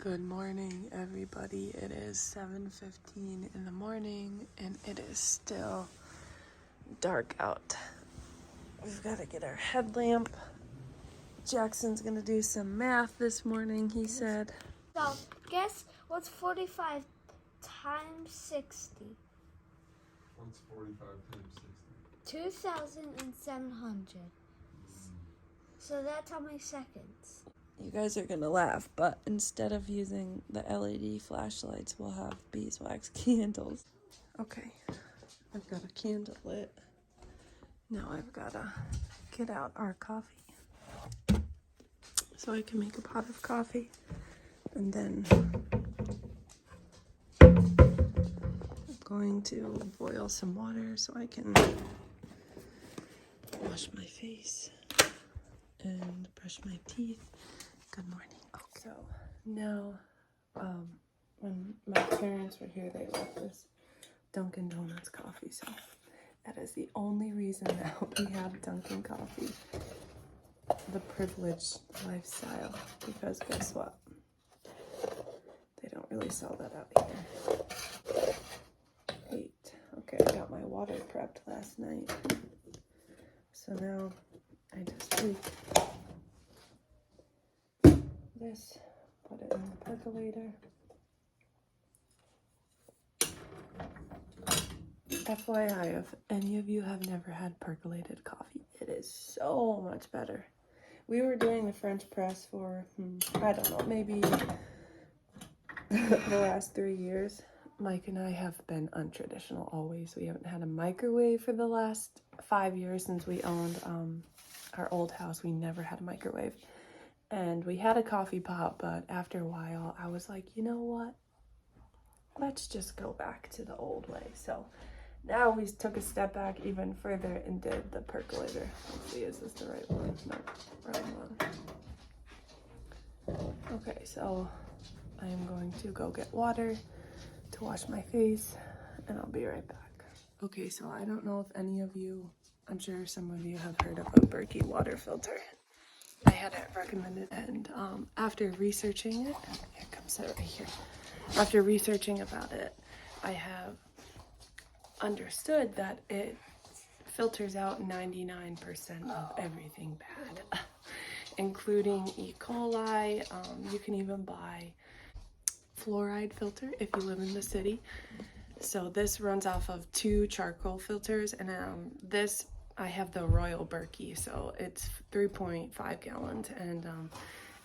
Good morning, everybody. It is 7:15 in the morning and it is still dark out. We've got to get our headlamp. Jackson's gonna do some math this morning, he said. So, guess what's 45 times 60? What's 45 times 60? 2,700. So that's how many seconds? You guys are gonna laugh, but instead of using the LED flashlights, we'll have beeswax candles. Okay, I've got a candle lit. Now I've gotta get out our coffee so I can make a pot of coffee, and then I'm going to boil some water so I can wash my face and brush my teeth. Good morning. Okay. So now, when my parents were here, they left this Dunkin' Donuts coffee. So that is the only reason that we have Dunkin' coffee. The privileged lifestyle. Because guess what? They don't really sell that out here. 8. Okay, I got my water prepped last night. So now I just take this, put it in the percolator. FYI, if any of you have never had percolated coffee, it is so much better. We were doing the French press for, I don't know, maybe the last 3 years. Mike and I have been untraditional always. We haven't had a microwave for the last 5 years since we owned our old house. We never had a microwave. And we had a coffee pot, but after a while, I was like, you know what? Let's just go back to the old way. So now we took a step back even further and did the percolator. Let's see, is this the right one? No, wrong one. Okay, so I am going to go get water to wash my face, and I'll be right back. Okay, so I don't know if any of you, I'm sure some of you have heard of a Berkey water filter. I had it recommended, and after researching it, here comes it right here. After researching about it, I have understood that it filters out 99% of everything bad, including E. coli. You can even buy fluoride filter if you live in the city. So this runs off of 2 charcoal filters, and this I have the Royal Berkey, so it's 3.5 gallons, and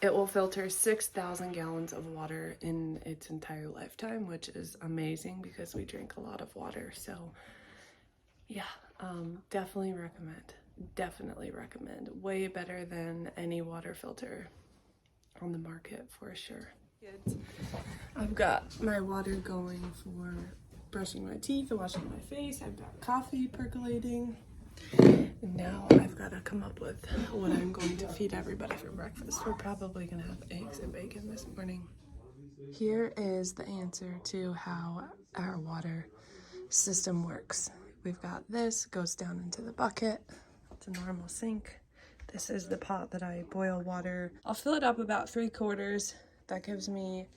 it will filter 6,000 gallons of water in its entire lifetime, which is amazing because we drink a lot of water. So yeah, definitely recommend. Way better than any water filter on the market for sure. Kids, I've got my water going for brushing my teeth and washing my face. I've got coffee percolating. And now I've got to come up with what I'm going to feed everybody for breakfast. We're probably going to have eggs and bacon this morning. Here is the answer to how our water system works. We've got this, goes down into the bucket. It's a normal sink. This is the pot that I boil water. I'll fill it up about 3/4. That gives me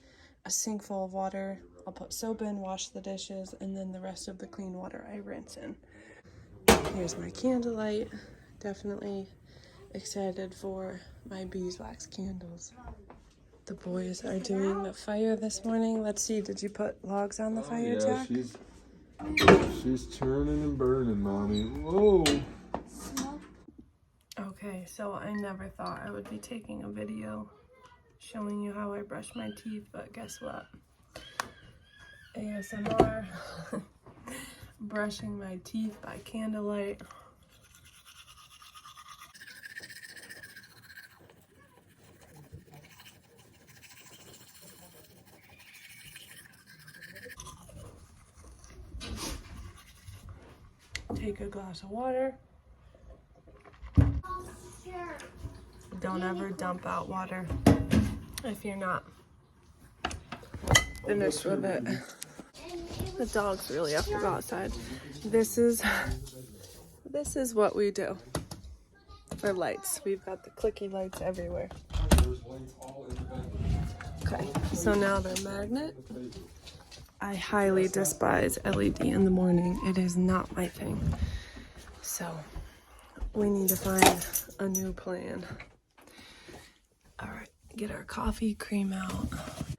a sink full of water. I'll put soap in, wash the dishes, and then the rest of the clean water I rinse in. Here's my candlelight. Definitely excited for my beeswax candles. The boys are doing the fire this morning. Let's see, did you put logs on the fire, Jack? She's turning and burning, Mommy. Whoa. Okay, so I never thought I would be taking a video showing you how I brush my teeth, but guess what? ASMR. Brushing my teeth by candlelight. Take a glass of water. Don't ever dump out water if you're not finished with it. The dogs really have to go outside. This is what we do for lights. We've got the clicky lights everywhere. Okay, so now they're magnet. I highly despise LED in the morning. It is not my thing. So we need to find a new plan. All right, get our coffee cream out.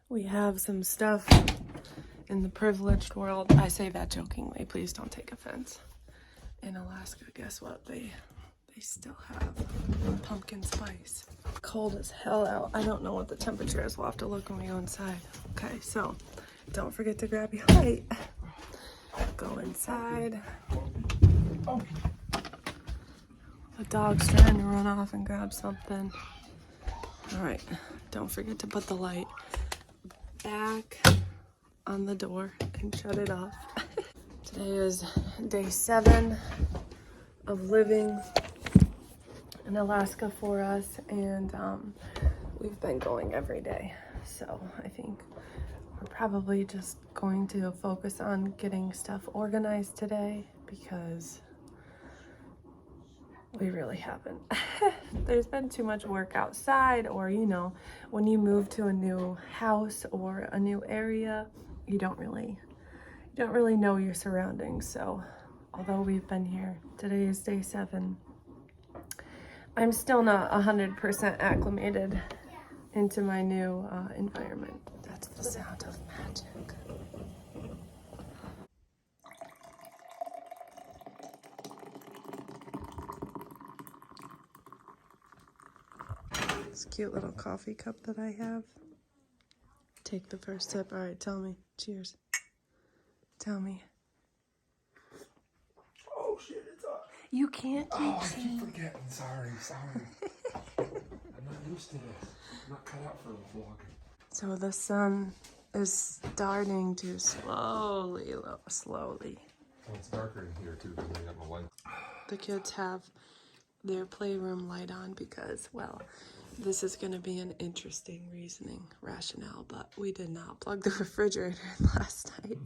We have some stuff in the privileged world. I say that jokingly, please don't take offense. In Alaska, guess what? They still have pumpkin spice. Cold as hell out. I don't know what the temperature is. We'll have to look when we go inside. Okay, so don't forget to grab your light. Go inside. The dog's trying to run off and grab something. All right, don't forget to put the light back on the door and shut it off. Today is day 7 of living in Alaska for us, and we've been going every day. So I think we're probably just going to focus on getting stuff organized today because we really haven't. There's been too much work outside, or you know, when you move to a new house or a new area, you don't really know your surroundings. So although we've been here, today is day 7, I'm still not 100% acclimated into my new environment. That's the sound of magic. This cute little coffee cup that I have. Take the first sip. All right, tell me. Cheers. Tell me. Oh shit, it's hot. You can't keep I saying. keep forgetting. Sorry. I'm not used to this. I'm not cut out for vlogging. So the sun is starting to slowly. Well, it's darker in here too because I got my light. The kids have their playroom light on because, well, this is going to be an interesting rationale, but we did not plug the refrigerator in last night.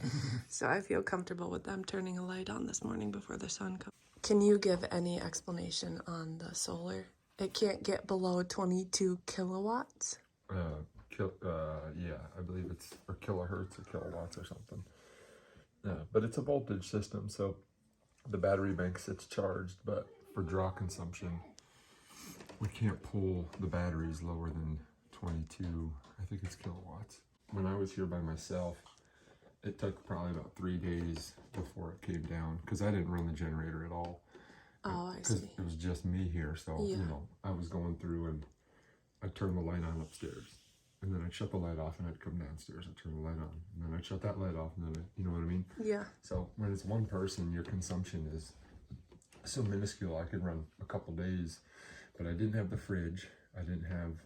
So I feel comfortable with them turning a light on this morning before the sun comes. Can you give any explanation on the solar? It can't get below 22 kilowatts? Yeah, I believe it's or kilohertz or kilowatts or something. But it's a voltage system, so the battery bank sits charged, but for draw consumption, we can't pull the batteries lower than 22, I think it's kilowatts. When I was here by myself, it took probably about 3 days before it came down, because I didn't run the generator at all. Oh, I Because see. it was just me here, so, Yeah. you know, I was going through and I'd turn the light on upstairs. And then I'd shut the light off and I'd come downstairs and turn the light on. And then I'd shut that light off and then, you know what I mean? Yeah. So when it's one person, your consumption is so minuscule. I could run a couple days, but I didn't have the fridge. I didn't have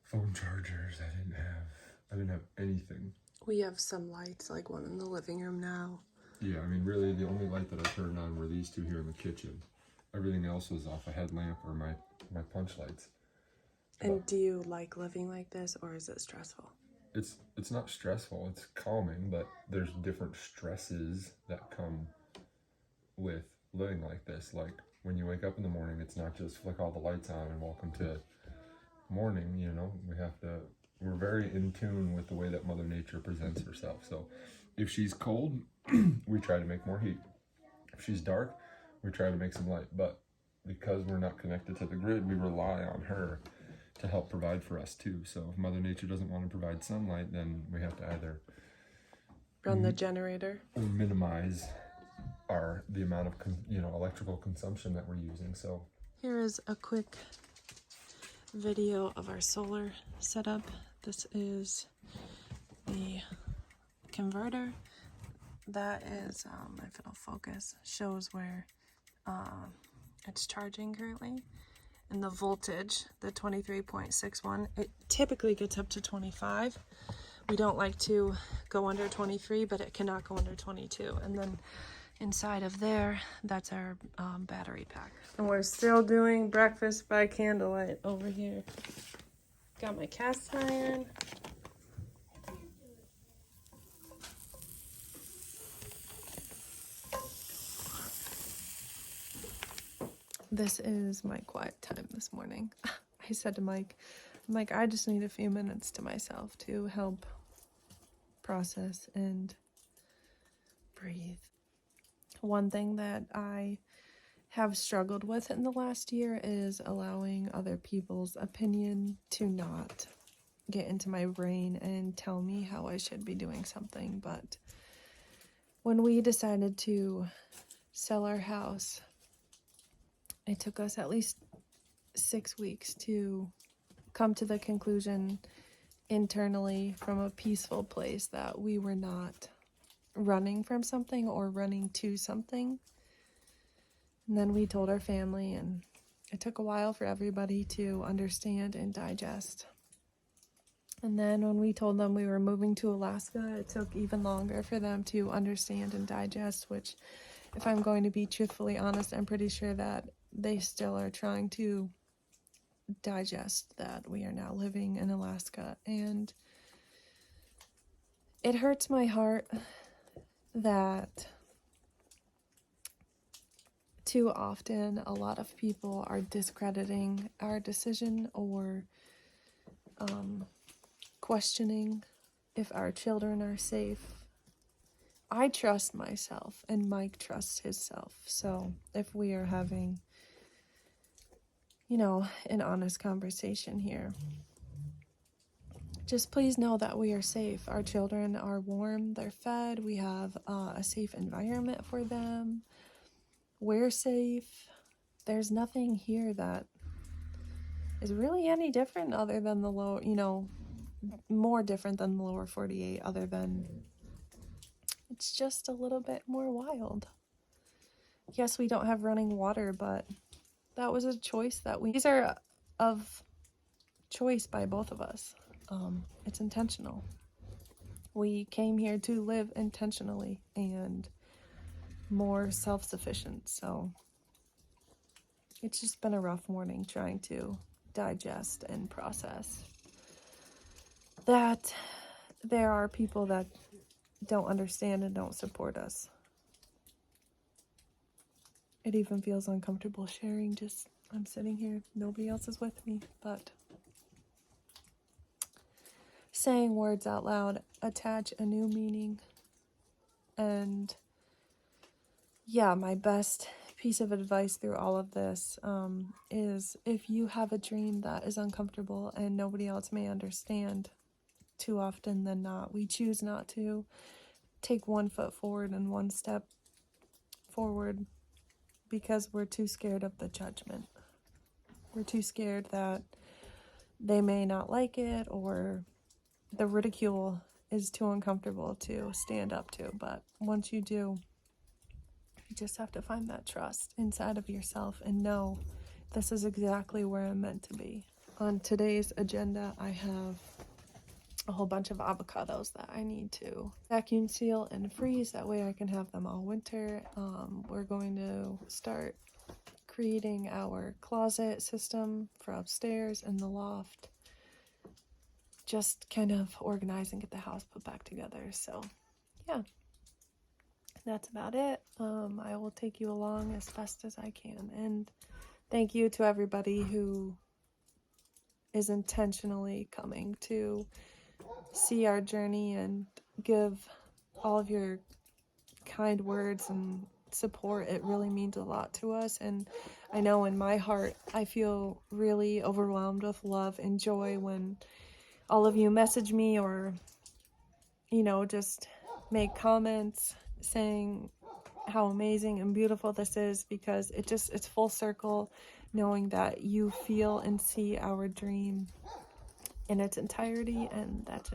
phone chargers. I didn't have anything. We have some lights, like one in the living room now. Yeah, I mean, really the only light that I turned on were these two here in the kitchen. Everything else was off a headlamp or my punch lights. And do you like living like this, or is it stressful? It's not stressful, it's calming, but there's different stresses that come with living like this. Like when you wake up in the morning, it's not just flick all the lights on and welcome to morning, you know. We're very in tune with the way that Mother Nature presents herself. So if she's cold, we try to make more heat. If she's dark, we try to make some light. But because we're not connected to the grid, we rely on her to help provide for us too. So if Mother Nature doesn't want to provide sunlight, then we have to either Run the generator. or minimize the amount of electrical consumption that we're using. So Here is a quick video of our solar setup. This is the converter. That is, if it'll focus, shows where it's charging currently. And the voltage, the 23.61, it typically gets up to 25. We don't like to go under 23, but it cannot go under 22. And then inside of there, that's our battery pack. And we're still doing breakfast by candlelight over here. Got my cast iron. This is my quiet time this morning. I said to Mike, I'm like, I just need a few minutes to myself to help process and breathe. One thing that I have struggled with in the last year is allowing other people's opinion to not get into my brain and tell me how I should be doing something. But when we decided to sell our house, it took us at least 6 weeks to come to the conclusion internally from a peaceful place that we were not running from something or running to something. And then we told our family, and it took a while for everybody to understand and digest. And then when we told them we were moving to Alaska, it took even longer for them to understand and digest, which, if I'm going to be truthfully honest, I'm pretty sure that they still are trying to digest that we are now living in Alaska. And it hurts my heart that too often a lot of people are discrediting our decision or questioning if our children are safe. I trust myself, and Mike trusts himself. So if we are having, an honest conversation here, just please know that we are safe. Our children are warm, they're fed, we have a safe environment for them. We're safe. There's nothing here that is really any different other than the low, more different than the lower 48, other than it's just a little bit more wild. Yes, we don't have running water, but that was a choice these are of choice by both of us. It's intentional. We came here to live intentionally and more self-sufficient. So it's just been a rough morning trying to digest and process that there are people that don't understand and don't support us. It even feels uncomfortable sharing, I'm sitting here, nobody else is with me, but saying words out loud attach a new meaning. And yeah, my best piece of advice through all of this is, if you have a dream that is uncomfortable and nobody else may understand, too often than not, we choose not to take 1 foot forward and 1 step forward because we're too scared of the judgment. We're too scared that they may not like it, or the ridicule is too uncomfortable to stand up to. But once you do, you just have to find that trust inside of yourself and know this is exactly where I'm meant to be. On today's agenda, I have a whole bunch of avocados that I need to vacuum seal and freeze. That way I can have them all winter. We're going to start creating our closet system for upstairs and the loft. Just kind of organize and get the house put back together. So yeah, that's about it. I will take you along as best as I can. And thank you to everybody who is intentionally coming to see our journey and give all of your kind words and support. It really means a lot to us. And I know in my heart, I feel really overwhelmed with love and joy when all of you message me or, just make comments saying how amazing and beautiful this is, because it's full circle knowing that you feel and see our dream in its entirety, and that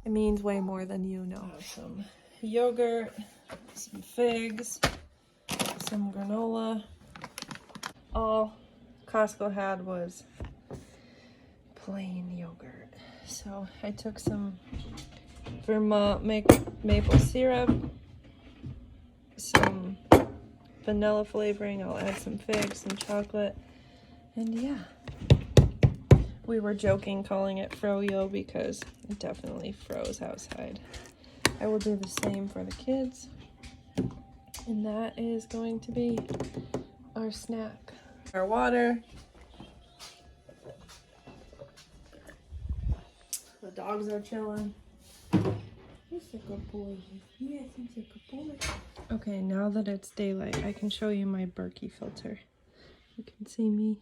it means way more than you know. Some yogurt, some figs, some granola. All Costco had was plain yogurt. So I took some Vermont maple syrup, some vanilla flavoring. I'll add some figs, some chocolate, and yeah. We were joking calling it froyo because it definitely froze outside. I will do the same for the kids. And that is going to be our snack. Our water. the dogs are chilling. He's a good boy. Yes, he's a good boy. Okay, now that it's daylight, I can show you my Berkey filter. You can see me.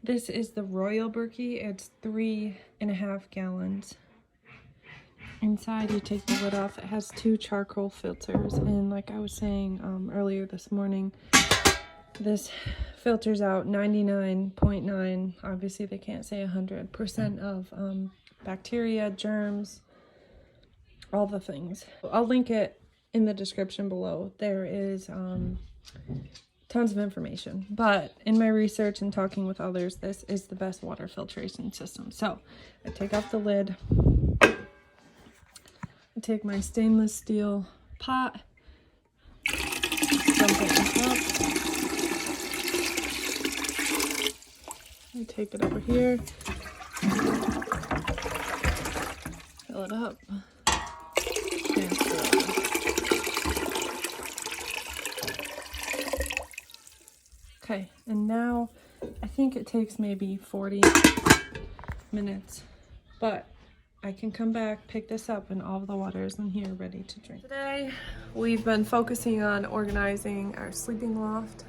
This is the Royal Berkey. It's 3.5 gallons. Inside, you take the lid off. It has 2 charcoal filters, and like I was saying earlier this morning, this filters out 99.9, obviously they can't say 100% of bacteria, germs, all the things. I'll link it in the description below. There is tons of information, but in my research and talking with others, this is the best water filtration system. So I take off the lid, I take my stainless steel pot, dump it in up. I take it over here, fill it up, transfer it. Okay, and now I think it takes maybe 40 minutes, but I can come back, pick this up, and all of the water is in here ready to drink. Today, we've been focusing on organizing our sleeping loft,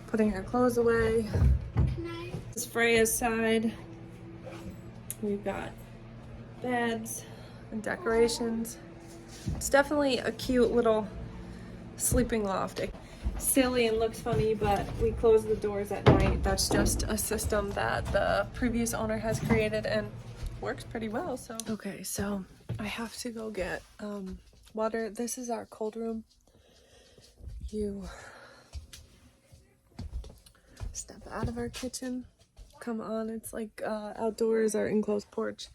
putting our clothes away. This is Freya's side. We've got beds and decorations. It's definitely a cute little sleeping loft. It's silly and looks funny, but we close the doors at night. That's just a system that the previous owner has created and works pretty well. So okay, so I have to go get water. This is our cold room. You step out of our kitchen, come on, it's like outdoors, our enclosed porch.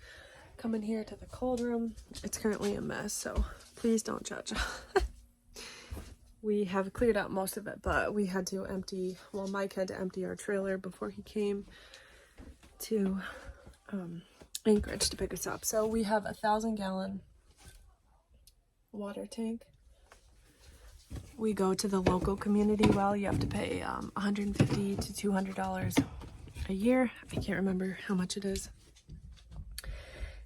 Come in here to the cold room. It's currently a mess, so please don't judge. We have cleared out most of it, but we had to empty, well, Mike had to empty our trailer before he came to Anchorage to pick us up. So we have a 1,000-gallon water tank. We go to the local community well. You have to pay $150 to $200 a year. I can't remember how much it is.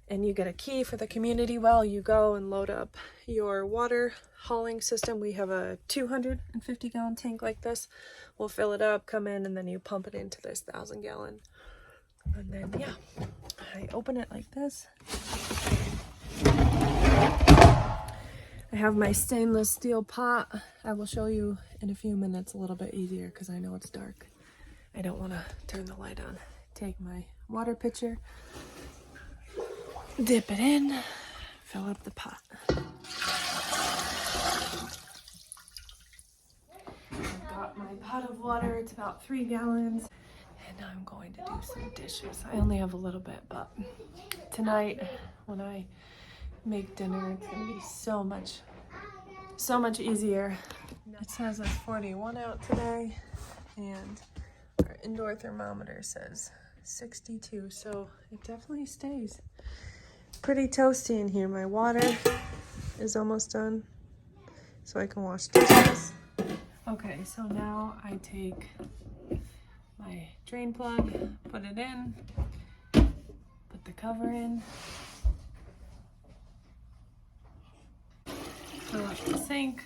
And you get a key for the community well. You go and load up your water hauling system. We have a 250-gallon tank like this. We'll fill it up, come in, and then you pump it into this 1,000-gallon. And then, yeah, I open it like this. I have my stainless steel pot. I will show you in a few minutes, a little bit easier because I know it's dark. I don't want to turn the light on. Take my water pitcher, dip it in, fill up the pot. I've got my pot of water. It's about 3 gallons. And I'm going to do some dishes. I only have a little bit, but tonight when I make dinner, it's gonna be so much easier. It says it's 41 out today, and our indoor thermometer says 62, so it definitely stays pretty toasty in here. My water is almost done, so I can wash dishes. Okay, so now I take my drain plug, put it in, put the cover in, fill up the sink,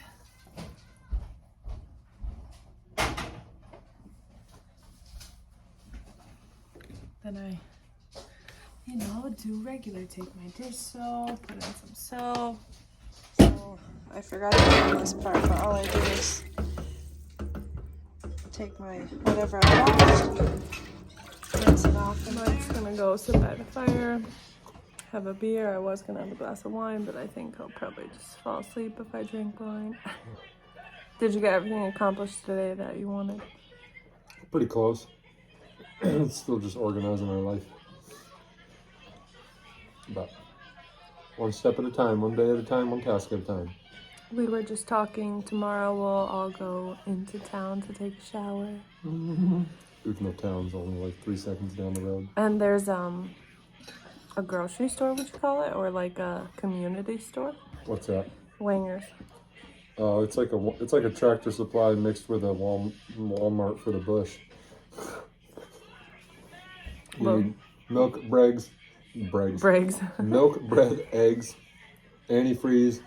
then I, do regular, take my dish soap, put in some soap. So I forgot to do this part, but all I do is take my whatever I washed, rinse it off, and I'm just gonna go sit by the fire, have a beer. I was gonna have a glass of wine, but I think I'll probably just fall asleep if I drink wine. Did you get everything accomplished today that you wanted? Pretty close. Still just organizing our life. But one step at a time, one day at a time, one task at a time. We were just talking, tomorrow we'll all go into town to take a shower. Even though town's only like 3 seconds down the road. And there's a grocery store, would you call it? Or like a community store? What's that? Wangers. It's like a Tractor Supply mixed with a Walmart for the bush. You need milk, bregs, Briggs. Milk, bread, eggs, antifreeze,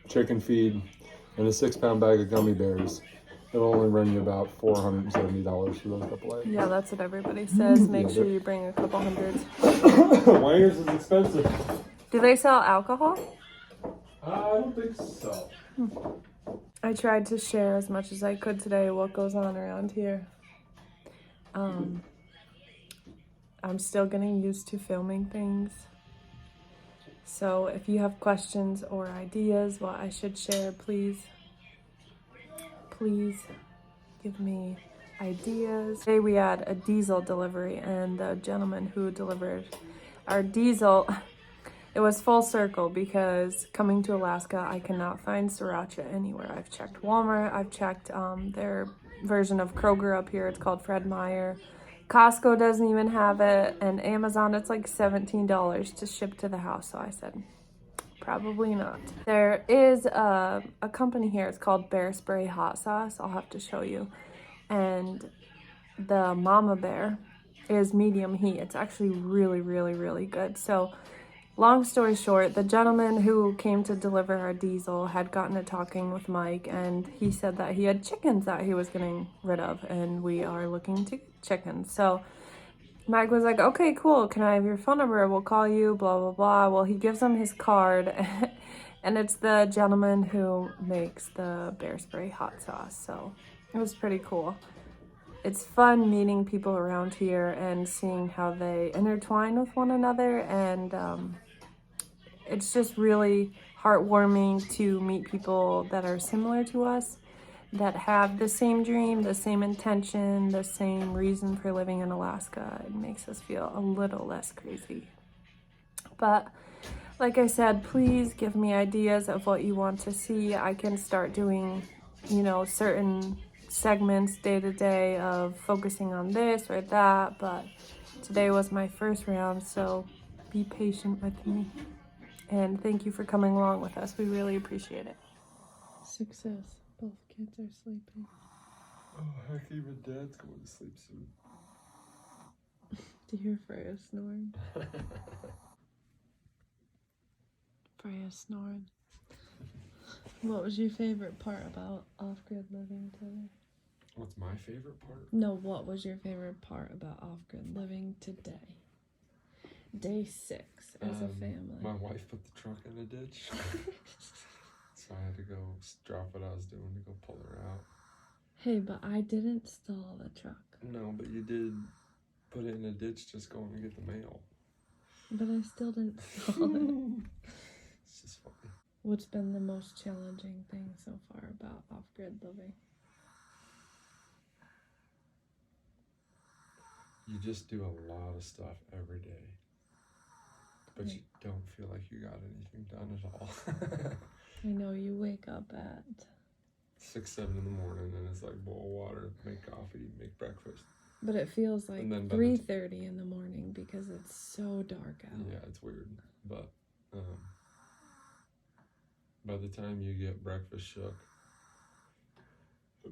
chicken feed, and a 6-pound bag of gummy bears. It'll only run you about $470 for those couple items. Yeah, that's what everybody says. Make Yeah, sure you bring a couple hundreds. Wanger's is expensive. Do they sell alcohol? I don't think so. I tried to share as much as I could today what goes on around here. I'm still getting used to filming things. So if you have questions or ideas what I should share, please give me ideas. Today we had a diesel delivery, and the gentleman who delivered our diesel, it was full circle because coming to Alaska, I cannot find sriracha anywhere. I've checked Walmart, I've checked their version of Kroger up here. It's called Fred Meyer. Costco doesn't even have it, and Amazon, it's like $17 to ship to the house. So I said, probably not. There is a company here, it's called Bear Spray Hot Sauce. I'll have to show you. And the Mama Bear is medium heat. It's actually really, really, really good. So long story short, the gentleman who came to deliver our diesel had gotten to talking with Mike, and he said that he had chickens that he was getting rid of, and we are looking to get chickens. So Mike was like, okay, cool. Can I have your phone number? We'll call you, blah, blah, blah. Well, he gives him his card, and it's the gentleman who makes the Bear Spray hot sauce. So it was pretty cool. It's fun meeting people around here and seeing how they intertwine with one another, and it's just really heartwarming to meet people that are similar to us, that have the same dream, the same intention, the same reason for living in Alaska. It makes us feel a little less crazy. But like I said, please give me ideas of what you want to see. I can start doing, certain segments day to day of focusing on this or that, but today was my first round, so be patient with me. And thank you for coming along with us. We really appreciate it. Success. Both kids are sleeping. Oh, heck, even Dad's going to sleep soon. Do you hear Freya snoring? Freya snoring. What was your favorite part about Offgrid living today? What's my favorite part? No, what was your favorite part about Offgrid living today? Day 6 as a family. My wife put the truck in a ditch. So I had to go drop what I was doing to go pull her out. Hey, but I didn't stall the truck. No, but you did put it in a ditch just going to get the mail. But I still didn't stall it. It's just funny. What's been the most challenging thing so far about off-grid living? You just do a lot of stuff every day. But you don't feel like you got anything done at all. I know you wake up at 6, 7 in the morning, and it's like boil water, make coffee, make breakfast. But it feels like 3:30 in the morning because it's so dark out. Yeah, it's weird. But by the time you get breakfast shook,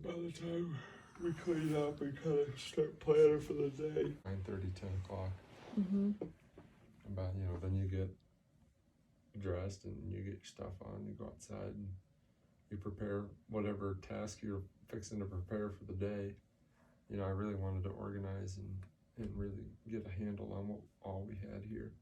by the time we clean up and kind of start planning for the day, 9:30, 10 o'clock. Mm-hmm. About, then you get dressed and you get your stuff on, you go outside and you prepare whatever task you're fixing to prepare for the day. I really wanted to organize and really get a handle on what all we had here.